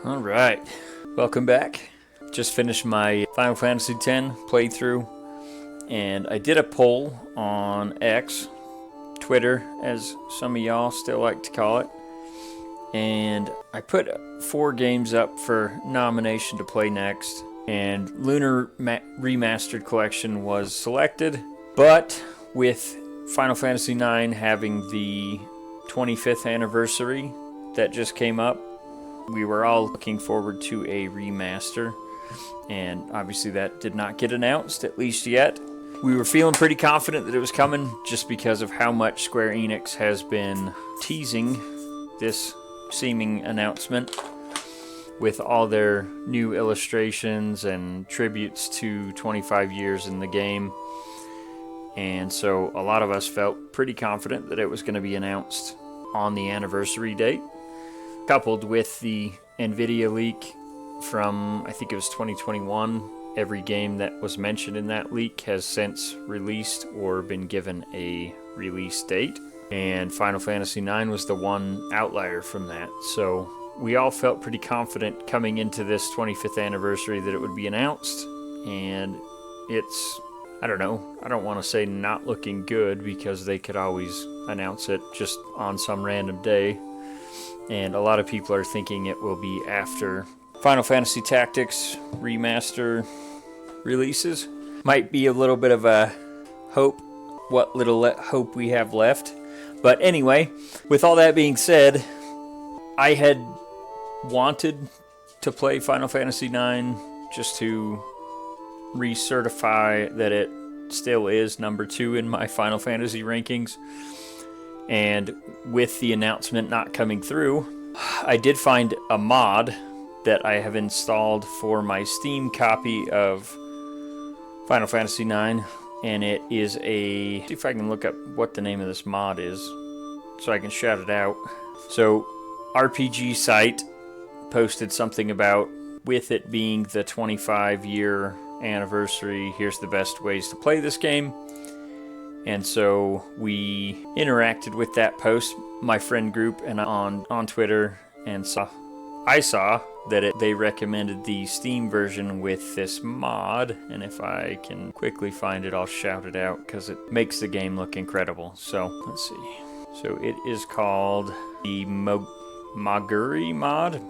Alright, welcome back. Just finished my Final Fantasy X playthrough, and I did a poll on X, Twitter, as some of y'all still like to call it, and I put 4 games up for nomination to play next, and Lunar Remastered Collection was selected, but with Final Fantasy IX having the 25th anniversary that just came up, we were all looking forward to a remaster, and obviously that did not get announced, at least yet. We were feeling pretty confident that it was coming just because of how much Square Enix has been teasing this seeming announcement with all their new illustrations and tributes to 25 years in the game. And so a lot of us felt pretty confident that it was going to be announced on the anniversary date, coupled with the Nvidia leak from, I think it was 2021. Every game that was mentioned in that leak has since released or been given a release date, and Final Fantasy IX was the one outlier from that. So we all felt pretty confident coming into this 25th anniversary that it would be announced, and it's, I don't know, I don't want to say not looking good, because they could always announce it just on some random day, and a lot of people are thinking it will be after Final Fantasy Tactics Remaster releases. Might be a little bit of a hope, what little hope we have left. But anyway, with all that being said, I had wanted to play Final Fantasy IX just to recertify that it still is number 2 in my Final Fantasy rankings. And with the announcement not coming through, I did find a mod that I have installed for my Steam copy of Final Fantasy IX, and it is a, see if I can look up what the name of this mod is so I can shout it out. So RPG Site posted something about, with it being the 25-year anniversary, here's the best ways to play this game. And so we interacted with that post, my friend group, and on Twitter, and I saw that they recommended the Steam version with this mod, and if I can quickly find it, I'll shout it out because it makes the game look incredible. So let's see. So it is called the Moguri Mod,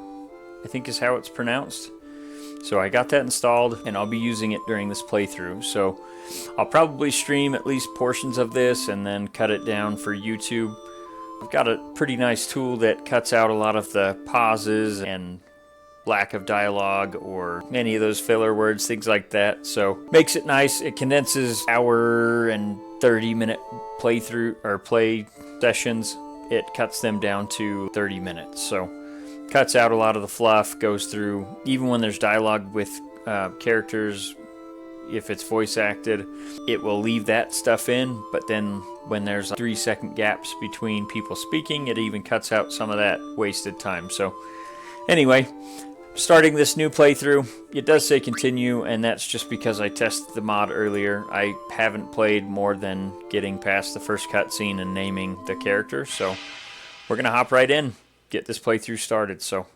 I think is how it's pronounced. So I got that installed, and I'll be using it during this playthrough. So I'll probably stream at least portions of this and then cut it down for YouTube. I've got a pretty nice tool that cuts out a lot of the pauses and lack of dialogue or any of those filler words, things like that. So makes it nice. It condenses hour and 30-minute playthrough or play sessions. It cuts them down to 30 minutes. So cuts out a lot of the fluff, goes through, even when there's dialogue with characters, if it's voice acted, it will leave that stuff in, but then when there's 3-second gaps between people speaking, it even cuts out some of that wasted time. So anyway, starting this new playthrough, it does say continue, and that's just because I tested the mod earlier. I haven't played more than getting past the first cutscene and naming the character, so we're going to hop right in, get this playthrough started. So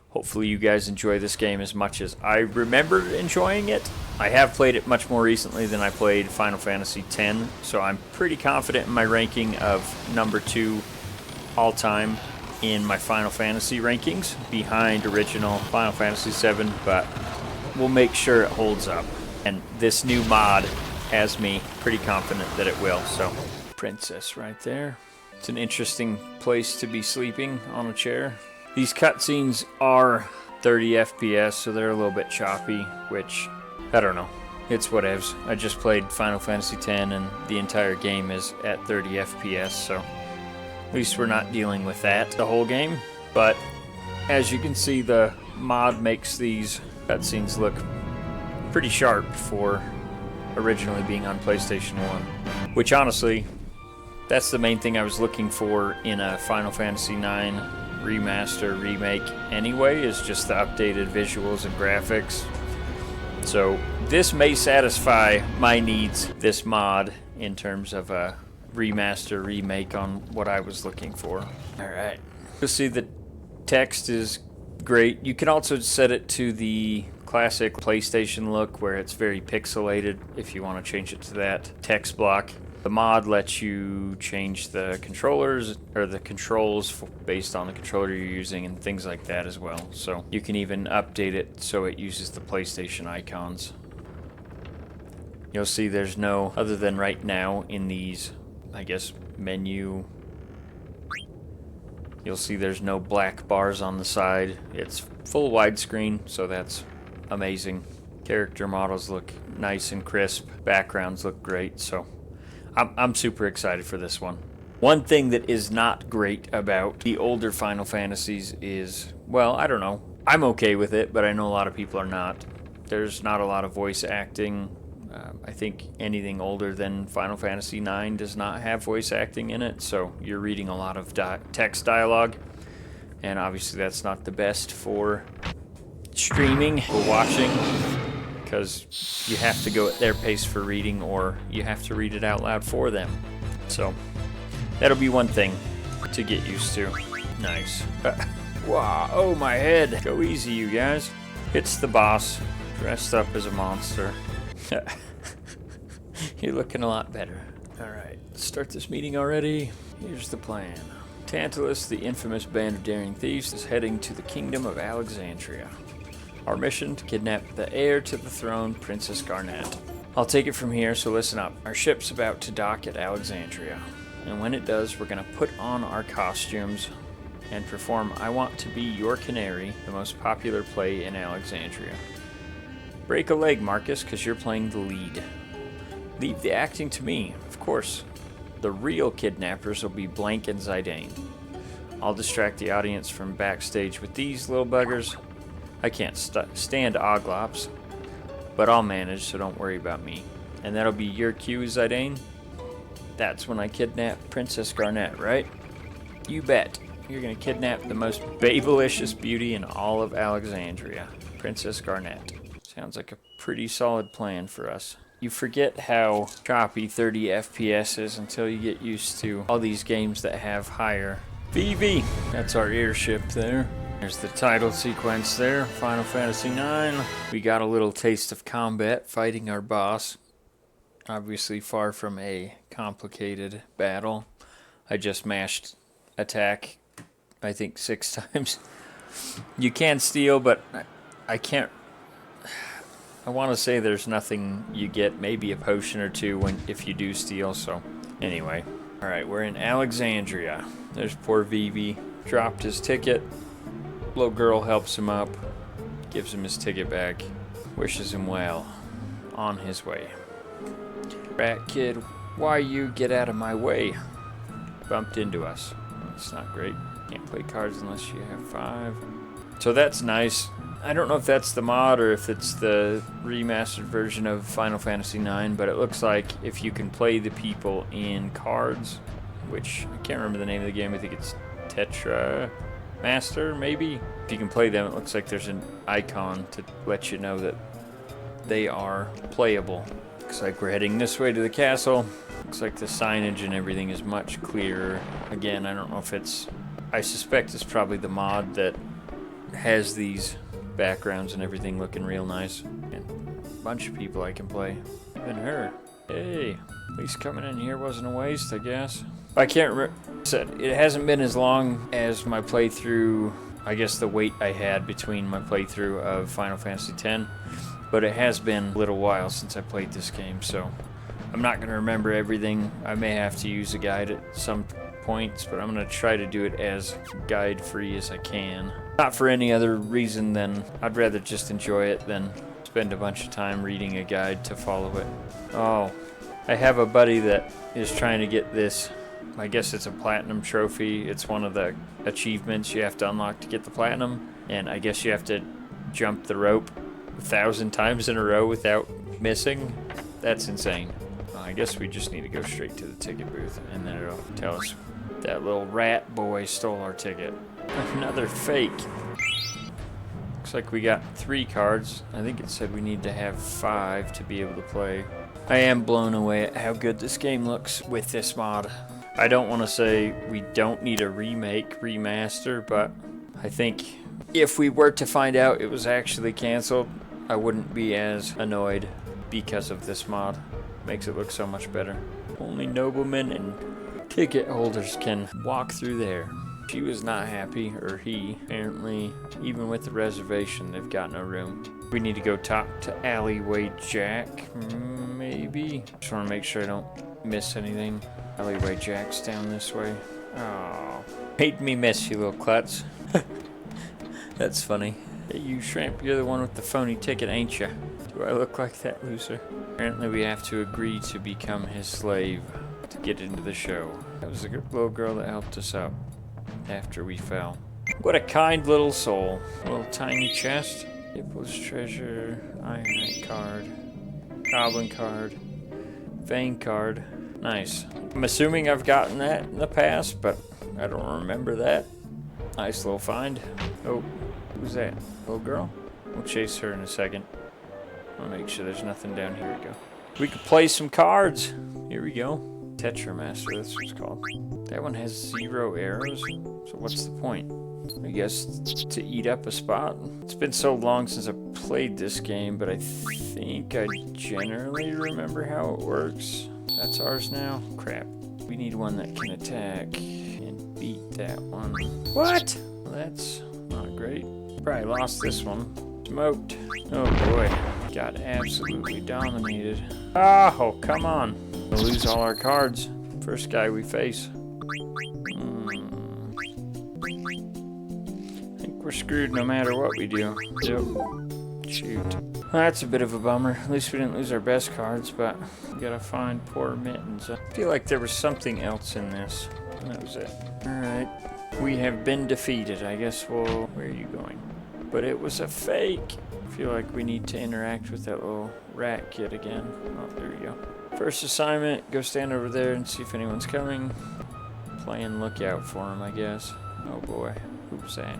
hopefully you guys enjoy this game as much as I remember enjoying it. I have played it much more recently than I played Final Fantasy X, so I'm pretty confident in my ranking of number 2 all-time in my Final Fantasy rankings, behind original Final Fantasy VII, but we'll make sure it holds up. And this new mod has me pretty confident that it will. So, princess right there. It's an interesting place to be sleeping on a chair. These cutscenes are 30 FPS, so they're a little bit choppy, which, I don't know. It's whatevs. I just played Final Fantasy X, and the entire game is at 30 FPS, so at least we're not dealing with that the whole game. But as you can see, the mod makes these cutscenes look pretty sharp for originally being on PlayStation 1. Which honestly, that's the main thing I was looking for in a Final Fantasy IX remaster, remake anyway, is just the updated visuals and graphics. So this may satisfy my needs, this mod, in terms of a remaster, remake on what I was looking for. Alright. You'll see the text is great. You can also set it to the classic PlayStation look where it's very pixelated if you want to change it to that text block. The mod lets you change the controllers or the controls based on the controller you're using and things like that as well. So you can even update it so it uses the PlayStation icons. You'll see there's no, other than right now in these, I guess, menu, you'll see there's no black bars on the side. It's full widescreen, so that's amazing. Character models look nice and crisp. Backgrounds look great, so I'm super excited for this one. One thing that is not great about the older Final Fantasies is, well, I don't know. I'm okay with it, but I know a lot of people are not. There's not a lot of voice acting. I think anything older than Final Fantasy IX does not have voice acting in it, so you're reading a lot of text dialogue, and obviously that's not the best for streaming or watching, because you have to go at their pace for reading, or you have to read it out loud for them. So that'll be one thing to get used to. Nice. Wow, oh my head. Go easy, you guys. It's the boss, dressed up as a monster. You're looking a lot better. Alright, let's start this meeting already. Here's the plan. Tantalus, the infamous band of daring thieves, is heading to the kingdom of Alexandria. Our mission, to kidnap the heir to the throne, Princess Garnet. I'll take it from here, so listen up. Our ship's about to dock at Alexandria. And when it does, we're going to put on our costumes and perform I Want to Be Your Canary, the most popular play in Alexandria. Break a leg, Marcus, because you're playing the lead. Leave the acting to me, of course. The real kidnappers will be Blank and Zidane. I'll distract the audience from backstage with these little buggers. I can't stand Oglops, but I'll manage, so don't worry about me. And that'll be your cue, Zidane? That's when I kidnap Princess Garnet, right? You bet. You're gonna kidnap the most babylicious beauty in all of Alexandria, Princess Garnet. Sounds like a pretty solid plan for us. You forget how choppy 30 FPS is until you get used to all these games that have higher. VV! That's our airship there. There's the title sequence there, Final Fantasy IX. We got a little taste of combat fighting our boss. Obviously far from a complicated battle. I just mashed attack, I think 6 times. You can steal, but I can't. I want to say there's nothing you get, maybe a potion or two if you do steal, so anyway. Alright, we're in Alexandria. There's poor Vivi. Dropped his ticket. Little girl helps him up, gives him his ticket back, wishes him well on his way. Rat kid, why you get out of my way? Bumped into us. That's not great. Can't play cards unless you have 5. So that's nice. I don't know if that's the mod or if it's the remastered version of Final Fantasy IX, but it looks like if you can play the people in cards, which I can't remember the name of the game, I think it's Tetra Master, maybe? If you can play them, it looks like there's an icon to let you know that they are playable. Looks like we're heading this way to the castle. Looks like the signage and everything is much clearer. Again, I don't know if it's... I suspect it's probably the mod that has these backgrounds and everything looking real nice. And a bunch of people I can play. Even her. Hey, at least coming in here wasn't a waste, I guess. I can't remember. It hasn't been as long as my playthrough, I guess the wait I had between my playthrough of Final Fantasy X, but it has been a little while since I played this game, so I'm not going to remember everything. I may have to use a guide at some points, but I'm going to try to do it as guide-free as I can. Not for any other reason than I'd rather just enjoy it than spend a bunch of time reading a guide to follow it. Oh, I have a buddy that is trying to get this. I guess it's a platinum trophy. It's one of the achievements you have to unlock to get the platinum, and I guess you have to jump the rope 1,000 times in a row without missing. That's insane. Well, I guess we just need to go straight to the ticket booth, and then it'll tell us that little rat boy stole our ticket. Another fake. Looks like we got 3 cards. I think it said we need to have 5 to be able to play. I am blown away at how good this game looks with this mod. I don't want to say we don't need a remake, remaster, but I think if we were to find out it was actually canceled, I wouldn't be as annoyed because of this mod. Makes it look so much better. Only noblemen and ticket holders can walk through there. She was not happy, or he. Apparently, even with the reservation, they've got no room. We need to go talk to Alleyway Jack, maybe? Just want to make sure I don't miss anything. Alleyway Jack's down this way. Oh, made me miss you, little klutz. That's funny. Hey, you shrimp, you're the one with the phony ticket, ain't ya? Do I look like that loser? Apparently we have to agree to become his slave to get into the show. That was the little girl that helped us out after we fell. What a kind little soul. A little tiny chest. Hippo's treasure, Ironite card, Goblin card, Vein card. Nice. I'm assuming I've gotten that in the past, but I don't remember that. Nice little find. Oh, who's that? Little girl? We'll chase her in a second. I'll make sure there's nothing down here. We go. We could play some cards. Here we go. Tetramaster, that's what it's called. That one has 0 arrows. So what's the point? I guess to eat up a spot. It's been so long since I played this game, but I think I generally remember how it works. That's ours now. Crap. We need one that can attack and beat that one. What? Well, that's not great. Probably lost this one. Smoked. Oh boy. Got absolutely dominated. Oh, come on. We'll lose all our cards. First guy we face. I think we're screwed no matter what we do. Yep. Shoot. That's a bit of a bummer. At least we didn't lose our best cards, but we gotta find poor Mittens. I feel like there was something else in this. That was it. Alright. We have been defeated. I guess we'll... Where are you going? But it was a fake. I feel like we need to interact with that little rat kid again. Oh, there we go. First assignment, go stand over there and see if anyone's coming. Playing lookout for him, I guess. Oh boy, who's that?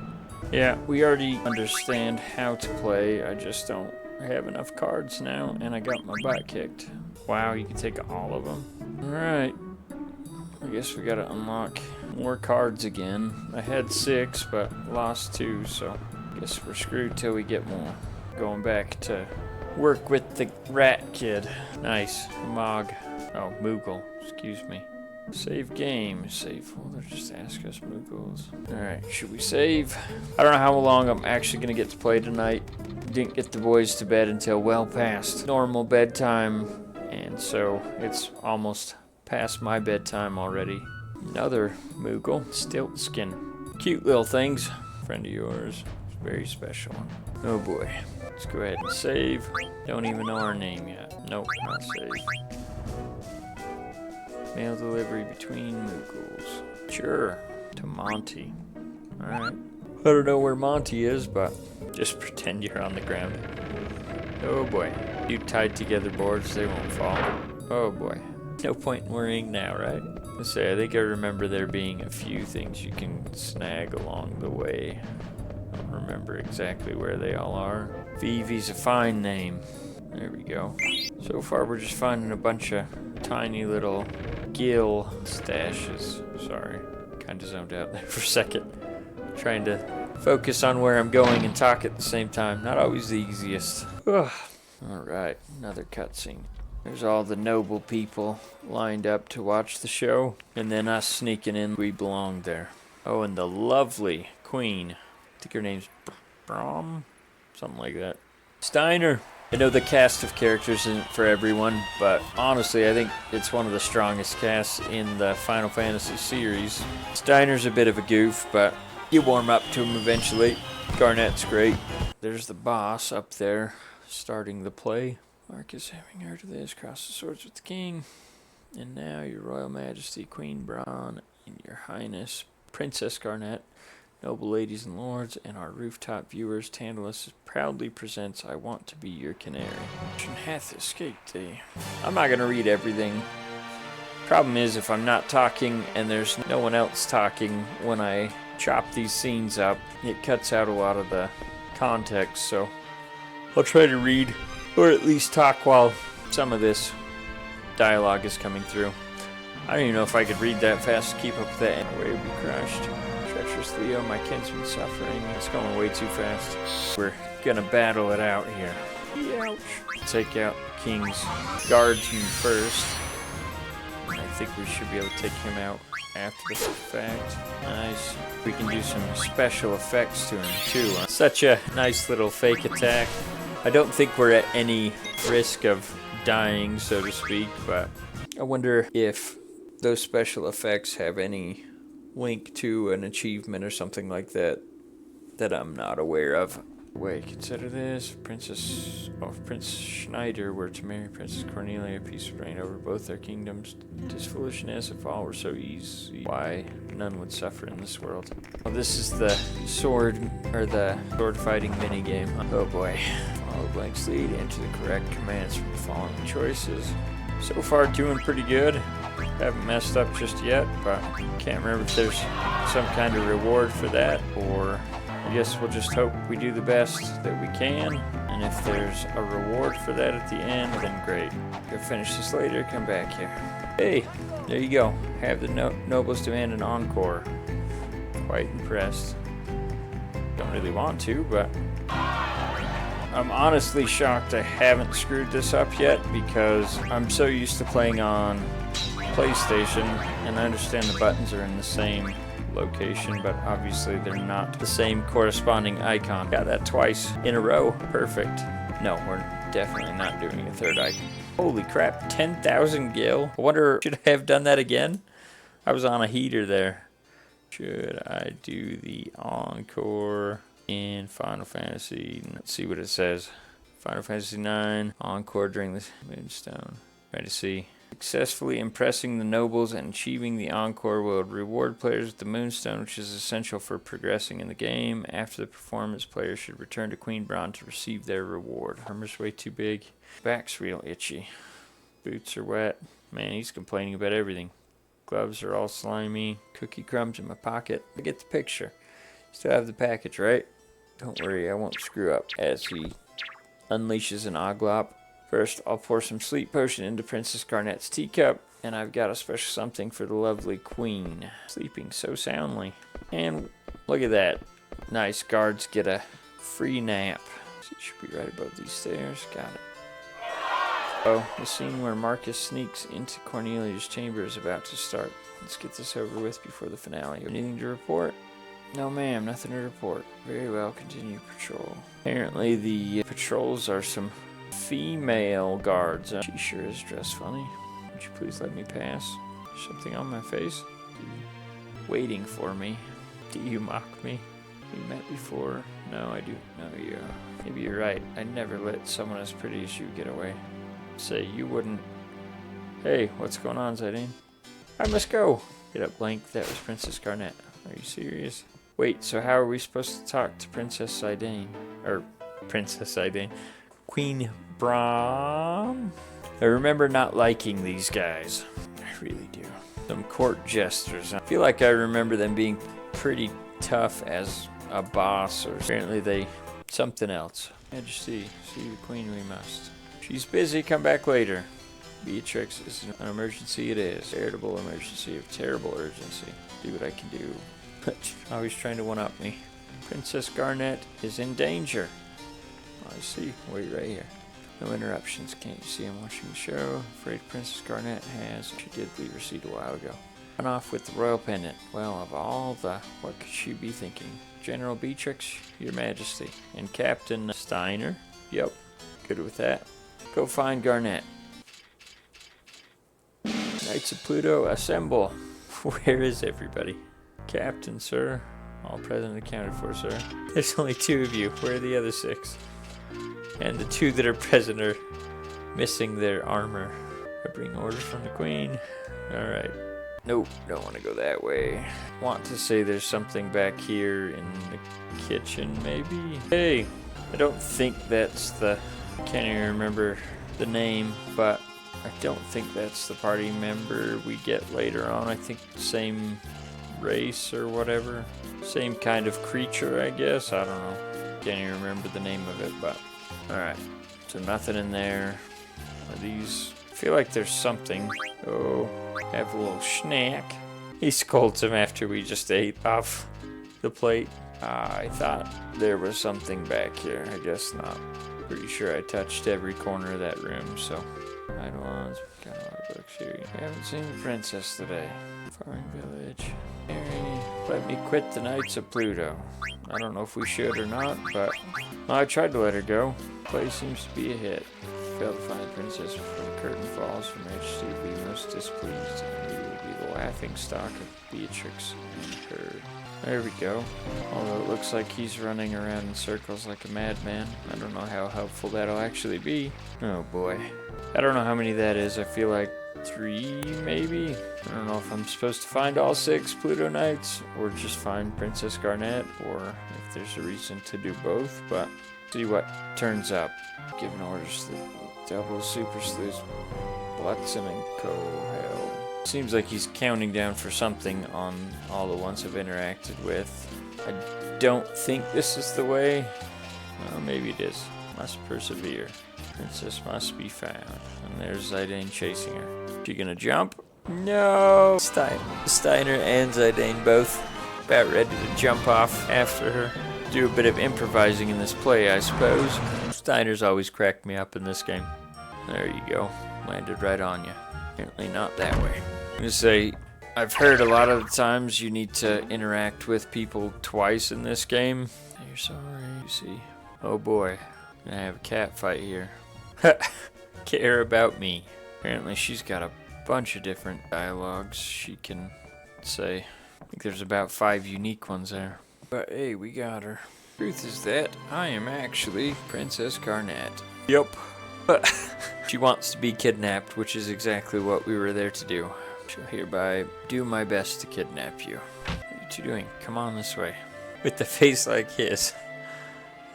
Yeah, we already understand how to play. I just don't have enough cards now, and I got my butt kicked. Wow, you can take all of them. Alright. I guess we gotta unlock more cards again. I had 6, but lost 2, so I guess we're screwed till we get more. Going back to work with the rat kid. Nice. Mog. Oh, Moogle. Excuse me. Save game. Save folder. Just ask us Moogles. Alright, should we save? I don't know how long I'm actually going to get to play tonight. Didn't get the boys to bed until well past normal bedtime. And so it's almost past my bedtime already. Another Moogle. Stilt skin. Cute little things. Friend of yours. Very special. Oh boy. Let's go ahead and save. Don't even know our name yet. Nope, not save. Mail delivery between Moogles. Sure. To Monty. Alright. I don't know where Monty is, but just pretend you're on the ground. Oh boy. You tied together boards, they won't fall. Oh boy. No point in worrying now, right? Let's say, I think I remember there being a few things you can snag along the way. I don't remember exactly where they all are. Vivi's a fine name. There we go. So far we're just finding a bunch of tiny little gill stashes. Sorry, kind of zoned out there for a second. Trying to focus on where I'm going and talk at the same time. Not always the easiest. Alright, another cutscene. There's all the noble people lined up to watch the show. And then us sneaking in. We belong there. Oh, and the lovely queen. I think her name's Brom? Something like that. Steiner. I know the cast of characters isn't for everyone, but honestly, I think it's one of the strongest casts in the Final Fantasy series. Steiner's a bit of a goof, but you warm up to him eventually. Garnet's great. There's the boss up there, starting the play. Marcus, having heard of this, cross the swords with the king. And now, your royal majesty, Queen Braun, and your highness, Princess Garnet, noble ladies and lords, and our rooftop viewers, Tantalus proudly presents I Want to Be Your Canary. Hath escaped thee. I'm not going to read everything. Problem is, if I'm not talking and there's no one else talking when I chop these scenes up, it cuts out a lot of the context, so I'll try to read, or at least talk while some of this dialogue is coming through. I don't even know if I could read that fast to keep up with that. Way to be crushed. Treacherous Mistress Leo, my kinsman suffering. It's going way too fast. We're gonna battle it out here. Ouch. Take out the king's guardsman first. I think we should be able to take him out after the fact. Nice. We can do some special effects to him too. Such a nice little fake attack. I don't think we're at any risk of dying, so to speak, but I wonder if those special effects have any link to an achievement or something like that that I'm not aware of. Wait, consider this. Prince Schneider were to marry Princess Cornelia, peace would reign over both their kingdoms. 'Tis foolishness if all were so easy. Why, none would suffer in this world. Well, this is the sword fighting minigame. Oh boy. Follow the blanks lead, enter the correct commands from the following choices. So far, doing pretty good. Haven't messed up just yet, but can't remember if there's some kind of reward for that, or I guess we'll just hope we do the best that we can, and if there's a reward for that at the end, then great. Go finish this later, come back here. Hey, there you go. Have the nobles demand an encore. Quite impressed. Don't really want to, but I'm honestly shocked I haven't screwed this up yet, because I'm so used to playing on PlayStation, and I understand the buttons are in the same location, but obviously they're not the same corresponding icon. Got that twice in a row. Perfect. No, we're definitely not doing a third icon. Holy crap, 10,000 gil. I wonder, should I have done that again? I was on a heater there. Should I do the encore in Final Fantasy? Let's see what it says. Final Fantasy 9, encore during the Moonstone. Ready to see. Successfully impressing the nobles and achieving the encore will reward players with the Moonstone, which is essential for progressing in the game. After the performance, players should return to Queen Braun to receive their reward. Armor's way too big. Back's real itchy. Boots are wet. Man, he's complaining about everything. Gloves are all slimy. Cookie crumbs in my pocket. I get the picture. Still have the package, right? Don't worry, I won't screw up. As he unleashes an Oglop. First, I'll pour some sleep potion into Princess Garnet's teacup, and I've got a special something for the lovely queen. Sleeping so soundly. And look at that. Nice, guards get a free nap. She should be right above these stairs. Got it. Oh, the scene where Marcus sneaks into Cornelia's chamber is about to start. Let's get this over with before the finale. Anything to report? No, ma'am, nothing to report. Very well, continue patrol. Apparently the patrols are some female guards. She sure is dressed funny. Would you please let me pass? Something on my face? Waiting for me. Do you mock me? We met before. No, I do. No, yeah. Maybe you're right. I'd never let someone as pretty as you get away. Say you wouldn't. Hey, what's going on, Zidane? I must go. Get up, Blank. That was Princess Garnet. Are you serious? Wait, so how are we supposed to talk to Princess Zidane? Or Princess Zidane? Queen Braun? I remember not liking these guys. I really do. Some court jesters. I feel like I remember them being pretty tough as a boss, or apparently they something else. Majesty, see the queen we must. She's busy, come back later. Beatrix, is an emergency it is. Veritable emergency of terrible urgency. Do what I can do. Always trying to one-up me. Princess Garnet is in danger. I see. Wait right here. No interruptions. Can't you see I'm watching the show? Afraid Princess Garnet has. She did leave her seat a while ago. Run off with the royal pendant. Well, of all the... What could she be thinking? General Beatrix, Your Majesty. And Captain Steiner? Yep. Good with that. Go find Garnet. Knights of Pluto, assemble. Where is everybody? Captain, sir. All present accounted for, sir. There's only 2 of you. Where are the other 6? And the 2 that are present are missing their armor. I bring orders from the queen. Alright. Nope, don't want to go that way. Want to say there's something back here in the kitchen, maybe? Hey, I don't think that's the... Can't even remember the name, but I don't think that's the party member we get later on. I think the same race or whatever. Same kind of creature, I guess. I don't know. Can't even remember the name of it, but... Alright, so nothing in there. Are these... I feel like there's something. Oh, have a little snack. He scolds him after we just ate off the plate. I thought there was something back here. I guess not. Pretty sure I touched every corner of that room, so. I don't want to got a lot of books here. I haven't seen the princess today. Farming village. Mary, let me quit the Knights of Pluto. I don't know if we should or not, but well, I tried to let her go. Play seems to be a hit. Failed to find the princess before the curtain falls. Her Majesty will be most displeased, and we will be the laughing stock of Beatrix and her. There we go. Although it looks like he's running around in circles like a madman. I don't know how helpful that'll actually be. Oh boy. I don't know how many that is. I feel like 3 maybe? I don't know if I'm supposed to find all 6 Pluto Knights or just find Princess Garnet, or if there's a reason to do both, but see what turns up. Giving orders to the double super sleuths, Blutzen and Cohel. Seems like he's counting down for something on all the ones I've interacted with. I don't think this is the way. Well, maybe it is. Must persevere. Princess must be found. And there's Zidane chasing her. She gonna jump? No! Steiner and Zidane both about ready to jump off after her. Do a bit of improvising in this play, I suppose. Steiner's always cracked me up in this game. There you go. Landed right on you. Apparently not that way. I'm gonna say, I've heard a lot of the times you need to interact with people twice in this game. You're sorry, you see. Oh boy. Gonna have a cat fight here. Care about me. Apparently she's got a bunch of different dialogues she can say. I think there's about 5 unique ones there. But hey, we got her. Truth is that I am actually Princess Garnet. Yep. She wants to be kidnapped, which is exactly what we were there to do. Shall hereby do my best to kidnap you. What are you doing? Come on this way. With the face like his.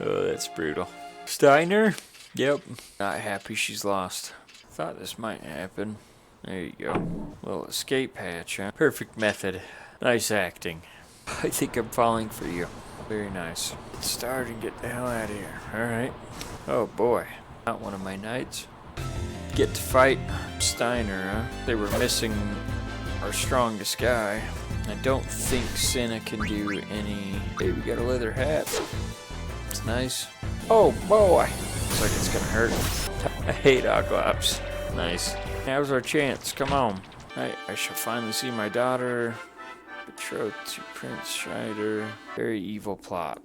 Oh, that's brutal. Steiner? Yep. Not happy she's lost. Thought this might happen. There you go. Little escape hatch, huh? Perfect method. Nice acting. I think I'm falling for you. Very nice. Get started and get the hell out of here. Alright. Oh boy. Not one of my knights. Get to fight Steiner, huh? They were missing our strongest guy. I don't think Senna can do any... Hey, we got a leather hat. It's nice. Oh boy! Looks like it's gonna hurt. I hate Oglops. Nice. Now's our chance. Come on. I shall finally see my daughter. Betrothed to Prince Schneider. Very evil plot.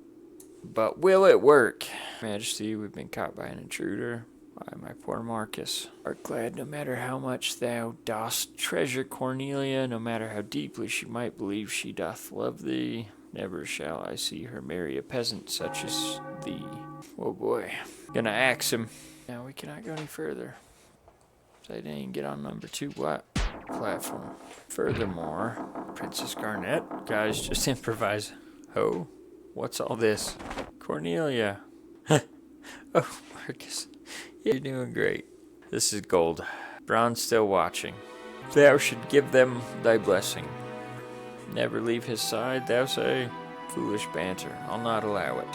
But will it work? Majesty, we've been caught by an intruder. Why, my poor Marcus. Art glad no matter how much thou dost treasure Cornelia, no matter how deeply she might believe she doth love thee, never shall I see her marry a peasant such as thee. Oh boy. Gonna axe him. Now we cannot go any further. So I didn't get on number 2 what? Platform. Furthermore, Princess Garnet, guys, just improvise. Oh, what's all this? Cornelia. Oh, Marcus, you're doing great. This is gold. Bron's still watching. Thou should give them thy blessing. Never leave his side, thou say? Foolish banter. I'll not allow it.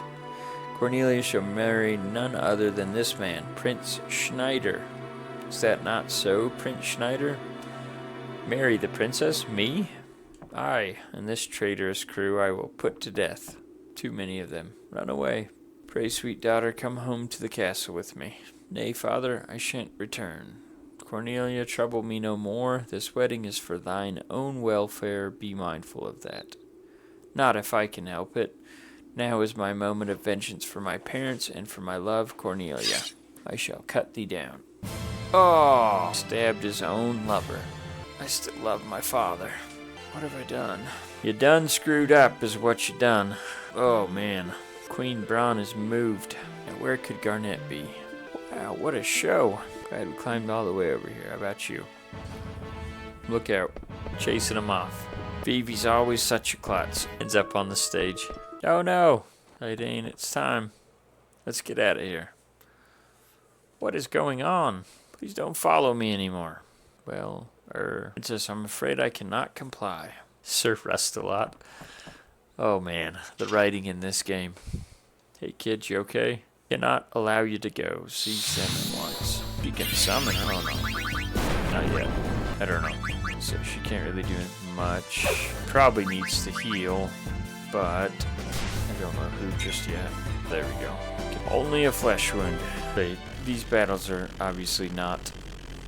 Cornelia shall marry none other than this man, Prince Schneider. Is that not so, Prince Schneider? Marry the princess? Me? Aye, and this traitorous crew I will put to death. Too many of them. Run away. Pray, sweet daughter, come home to the castle with me. Nay, father, I shan't return. Cornelia, trouble me no more. This wedding is for thine own welfare. Be mindful of that. Not if I can help it. Now is my moment of vengeance for my parents and for my love, Cornelia. I shall cut thee down. Oh! Stabbed his own lover. I still love my father. What have I done? You done screwed up is what you done. Oh man. Queen Bron is moved. Now where could Garnet be? Wow, what a show. Glad we climbed all the way over here. How about you? Look out. Chasing him off. Vivi's always such a klutz. Ends up on the stage. Oh no. Zidane, it's time. Let's get out of here. What is going on? Please don't follow me anymore. Well, Princess, I'm afraid I cannot comply. Sir Rustalot. Oh man, the writing in this game. Hey kids, you okay? Cannot allow you to go. See them once. You can summon, I don't know. Not yet. I don't know. So she can't really do much. Probably needs to heal. but I don't know who just yet. There we go. Only a flesh wound. These battles are obviously not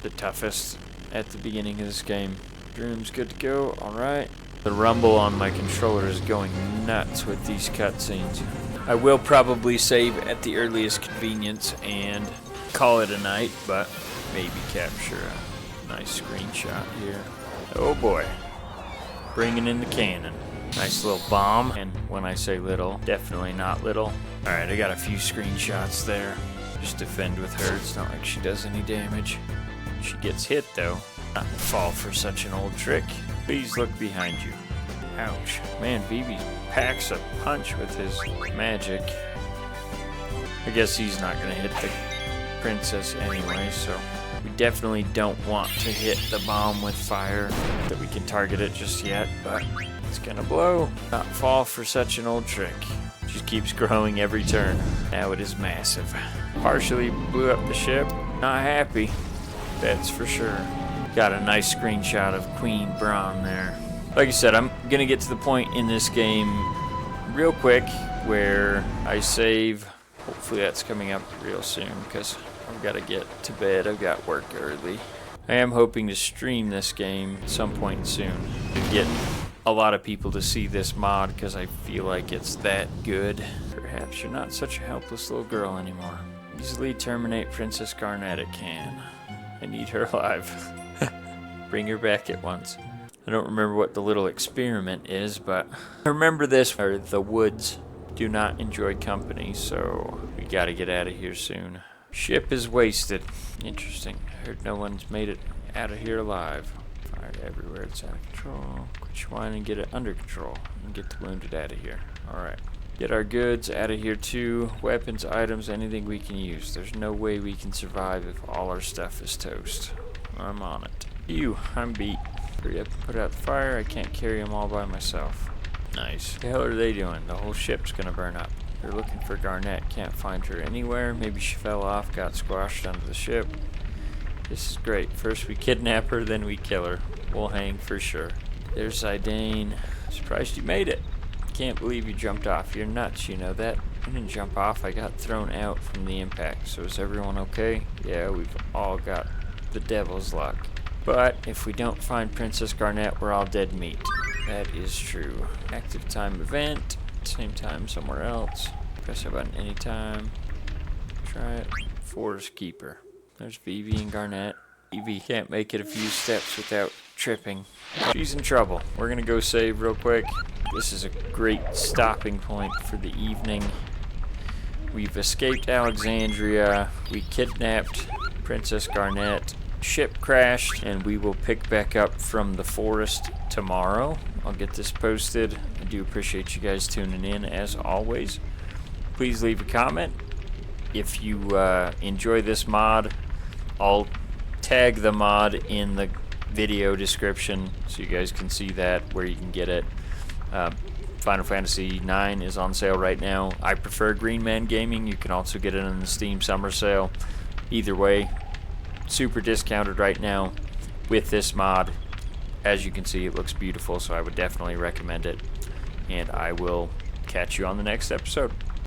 the toughest at the beginning of this game. Room's good to go. Alright. The rumble on my controller is going nuts with these cutscenes. I will probably save at the earliest convenience and call it a night, but maybe capture a nice screenshot here. Oh boy. Bringing in the cannon. Nice little bomb, and when I say little, definitely not little. Alright, I got a few screenshots there. Just defend with her. It's not like she does any damage. She gets hit though. Not fall for such an old trick. Please look behind you. Ouch. Man, BB packs a punch with his magic. I guess he's not gonna hit the princess anyway, so we definitely don't want to hit the bomb with fire. That we can target it just yet, but it's gonna blow. Not fall for such an old trick. Just keeps growing every turn. Now it is massive. Partially blew up the ship. Not happy. That's for sure. Got a nice screenshot of Queen Braun there. Like I said, I'm gonna get to the point in this game real quick where I save. Hopefully that's coming up real soon because I've got to get to bed. I've got work early. I am hoping to stream this game at some point soon to get a lot of people to see this mod because I feel like it's that good. Perhaps you're not such a helpless little girl anymore. Easily terminate Princess Garnet it can. I need her alive. Bring her back at once. I don't remember what the little experiment is, but I remember this, or the woods do not enjoy company, so we gotta get out of here soon. Ship is wasted. Interesting. I heard no one's made it out of here alive. Fire everywhere, it's out of control. Quit your whining and get it under control. And get the wounded out of here. Alright. Get our goods out of here too. Weapons, items, anything we can use. There's no way we can survive if all our stuff is toast. I'm on it. I'm beat. Hurry up and put out the fire. I can't carry them all by myself. Nice. What the hell are they doing? The whole ship's gonna burn up. They're looking for Garnet. Can't find her anywhere. Maybe she fell off, got squashed under the ship. This is great. First we kidnap her, then we kill her. We'll hang for sure. There's Zidane. Surprised you made it. Can't believe you jumped off. You're nuts, you know that? I didn't jump off. I got thrown out from the impact. So is everyone okay? Yeah, we've all got the devil's luck. But if we don't find Princess Garnet, we're all dead meat. That is true. Active time event. Same time somewhere else. Press a button anytime. Try it. Forest Keeper. There's Vivi and Garnet. Vivi can't make it a few steps without tripping. She's in trouble. We're gonna go save real quick. This is a great stopping point for the evening. We've escaped Alexandria. We kidnapped Princess Garnet. Ship crashed, and we will pick back up from the forest tomorrow. I'll get this posted. I do appreciate you guys tuning in as always. Please leave a comment. If you enjoy this mod, I'll tag the mod in the video description so you guys can see that, where you can get it. Final Fantasy IX is on sale right now. I prefer Green Man Gaming. You can also get it in the Steam Summer Sale. Either way, super discounted right now with this mod. As you can see, it looks beautiful, so I would definitely recommend it. And I will catch you on the next episode.